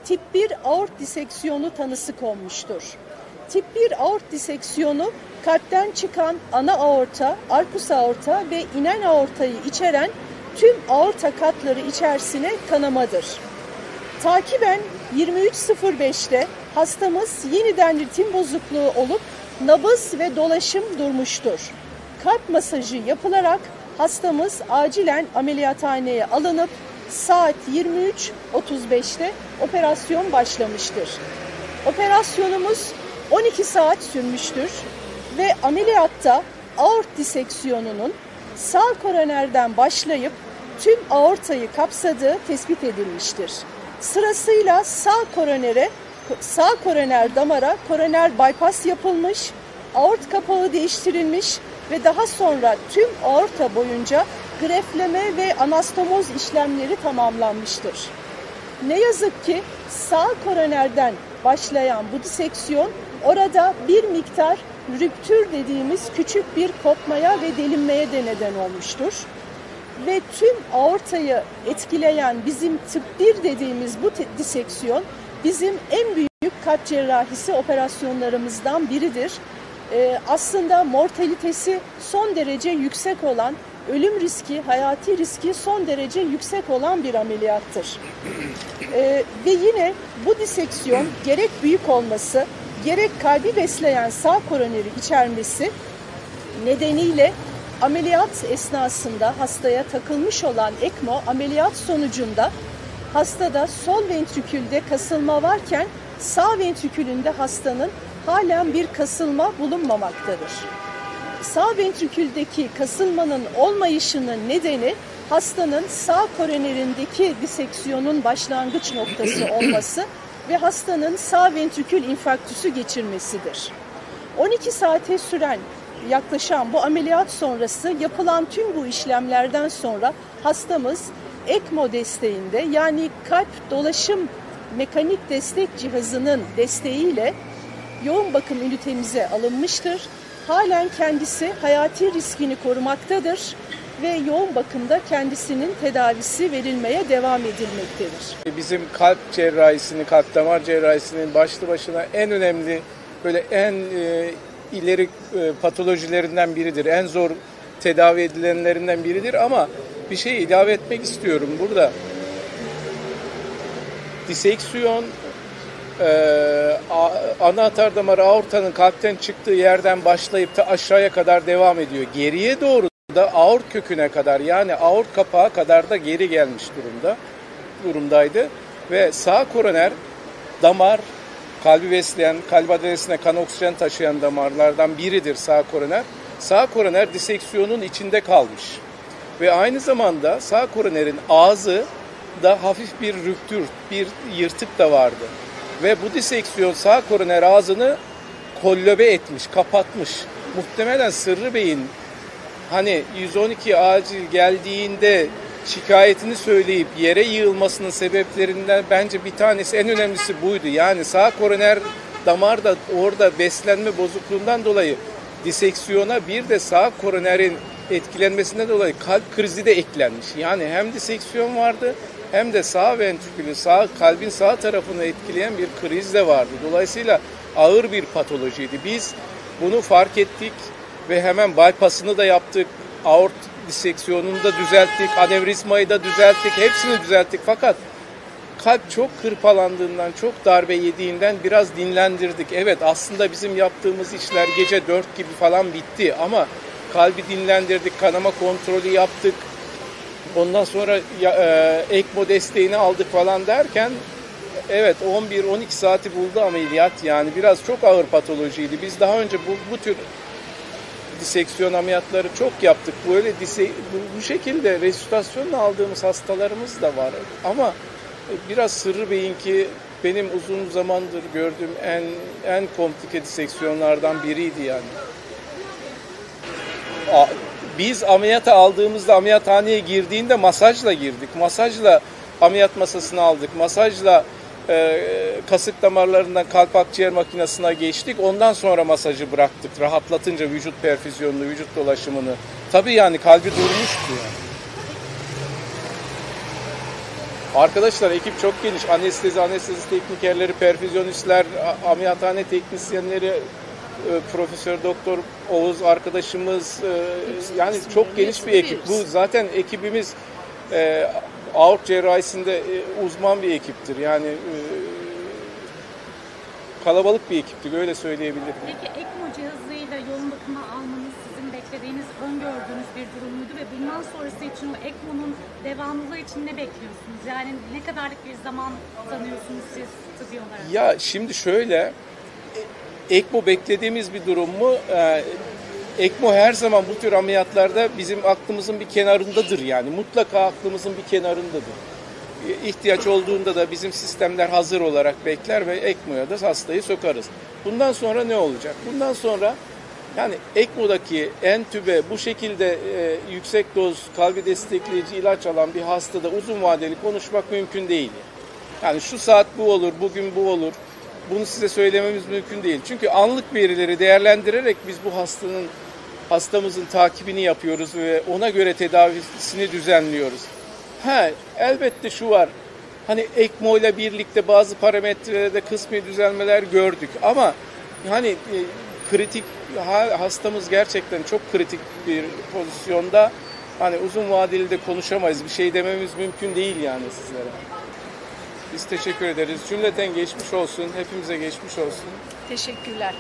tip 1 aort diseksiyonu tanısı konmuştur. Tip 1 aort diseksiyonu kalpten çıkan ana aorta, arkus aorta ve inen aortayı içeren tüm aorta katları içerisine kanamadır. Takiben 23.05'te hastamız yeniden ritim bozukluğu olup nabız ve dolaşım durmuştur. Kalp masajı yapılarak hastamız acilen ameliyathaneye alınıp saat 23.35'te operasyon başlamıştır. Operasyonumuz 12 saat sürmüştür ve ameliyatta aort diseksiyonunun sağ koronerden başlayıp tüm aortayı kapsadığı tespit edilmiştir. Sırasıyla sağ koroner damara koroner bypass yapılmış, aort kapağı değiştirilmiş ve daha sonra tüm aorta boyunca grefleme ve anastomoz işlemleri tamamlanmıştır. Ne yazık ki sağ koronerden başlayan bu diseksiyon orada bir miktar rüptür dediğimiz küçük bir kopmaya ve delinmeye de neden olmuştur. Ve tüm aortayı etkileyen bizim tip 1 dediğimiz bu diseksiyon bizim en büyük kalp cerrahisi operasyonlarımızdan biridir. Aslında mortalitesi son derece yüksek olan, ölüm riski, hayati riski son derece yüksek olan bir ameliyattır. Ve yine bu diseksiyon gerek büyük olması, gerek kalbi besleyen sağ koroneri içermesi nedeniyle ameliyat esnasında hastaya takılmış olan ECMO ameliyat sonucunda hastada sol ventrikülde kasılma varken sağ ventrikülünde hastanın halen bir kasılma bulunmamaktadır. Sağ ventriküldeki kasılmanın olmayışının nedeni hastanın sağ koronerindeki diseksiyonun başlangıç noktası olması ve hastanın sağ ventrikül infarktüsü geçirmesidir. 12 saate süren yaklaşan bu ameliyat sonrası yapılan tüm bu işlemlerden sonra hastamız ECMO desteğinde yani kalp dolaşım mekanik destek cihazının desteğiyle yoğun bakım ünitemize alınmıştır. Halen kendisi hayati riskini korumaktadır ve yoğun bakımda kendisinin tedavisi verilmeye devam edilmektedir. Bizim kalp cerrahisinin, kalp damar cerrahisinin başlı başına en önemli, böyle en ileri patolojilerinden biridir. En zor tedavi edilenlerinden biridir ama bir şey ilave etmek istiyorum burada. Diseksiyon ana atar damarı aortanın kalpten çıktığı yerden başlayıp da aşağıya kadar devam ediyor. Geriye doğru da aort köküne kadar yani aort kapağı kadar da geri gelmiş durumdaydı. Ve sağ koroner damar kalbi besleyen, kalp adresine kan oksijen taşıyan damarlardan biridir sağ koroner. Sağ koroner diseksiyonun içinde kalmış. Ve aynı zamanda sağ koronerin ağzı da hafif bir rüptür, bir yırtık da vardı. Ve bu diseksiyon sağ koroner ağzını kollöbe etmiş, kapatmış. Muhtemelen Sırrı Bey'in hani 112 acil geldiğinde şikayetini söyleyip yere yığılmasının sebeplerinden bence bir tanesi, en önemlisi buydu. Yani sağ koroner damar da orada beslenme bozukluğundan dolayı diseksiyona bir de sağ koronerin etkilenmesinden dolayı kalp krizi de eklenmiş. Yani hem diseksiyon vardı hem de sağ ventrikülü, kalbin sağ tarafını etkileyen bir kriz de vardı. Dolayısıyla ağır bir patolojiydi. Biz bunu fark ettik ve hemen bypass'ını da yaptık. Aort diseksiyonunu da düzelttik, anevrizmayı da düzelttik, hepsini düzelttik. Fakat kalp çok hırpalandığından, çok darbe yediğinden biraz dinlendirdik. Evet, aslında bizim yaptığımız işler gece 4 gibi falan bitti ama kalbi dinlendirdik, kanama kontrolü yaptık. Ondan sonra ECMO desteğini aldık falan derken evet 11-12 saati buldu ameliyat, yani biraz çok ağır patolojiydi. Biz daha önce bu tür diseksiyon ameliyatları çok yaptık. Böyle bu şekilde resüsitasyonla aldığımız hastalarımız da var. Ama biraz Sırrı Bey'inki benim uzun zamandır gördüğüm en komplike diseksiyonlardan biriydi yani. Biz ameliyata aldığımızda ameliyathaneye girdiğinde masajla girdik. Masajla ameliyat masasını aldık. Masajla kasık damarlarından kalp akciğer makinesine geçtik. Ondan sonra masajı bıraktık. Rahatlatınca vücut perfüzyonunu, vücut dolaşımını. Tabii yani kalbi durmuştu yani. Arkadaşlar ekip çok geniş. Anestezi teknikerleri, perfüzyonistler, ameliyathane teknisyenleri, Profesör Doktor Oğuz arkadaşımız, yani çok geniş bir ekip. Bu zaten ekibimiz aort cerrahisinde uzman bir ekiptir. Yani kalabalık bir ekiptir, öyle söyleyebilirim. Peki ECMO cihazıyla yoğun bakıma almanız sizin beklediğiniz, öngördüğünüz bir durum muydu ve bundan sonrası için o ECMO'nun devamlılığı için ne bekliyorsunuz? Yani ne kadarlık bir zaman tanıyorsunuz siz tıbbi olarak? Ya şimdi şöyle, ECMO beklediğimiz bir durum mu? ECMO her zaman bu tür ameliyatlarda bizim aklımızın bir kenarındadır yani. Mutlaka aklımızın bir kenarındadır. İhtiyaç olduğunda da bizim sistemler hazır olarak bekler ve ECMO'ya da hastayı sokarız. Bundan sonra ne olacak? Bundan sonra yani ECMO'daki entübe bu şekilde yüksek doz kalbi destekleyici ilaç alan bir hastada uzun vadeli konuşmak mümkün değil. Yani şu saat bu olur, bugün bu olur. Bunu size söylememiz mümkün değil. Çünkü anlık verileri değerlendirerek biz bu hastamızın takibini yapıyoruz ve ona göre tedavisini düzenliyoruz. Elbette şu var. Hani ECMO ile birlikte bazı parametrelerde kısmi düzelmeler gördük ama hani kritik hastamız gerçekten çok kritik bir pozisyonda. Hani uzun vadeli de konuşamayız. Bir şey dememiz mümkün değil yani sizlere. Biz teşekkür ederiz. Cümleten geçmiş olsun. Hepimize geçmiş olsun. Teşekkürler.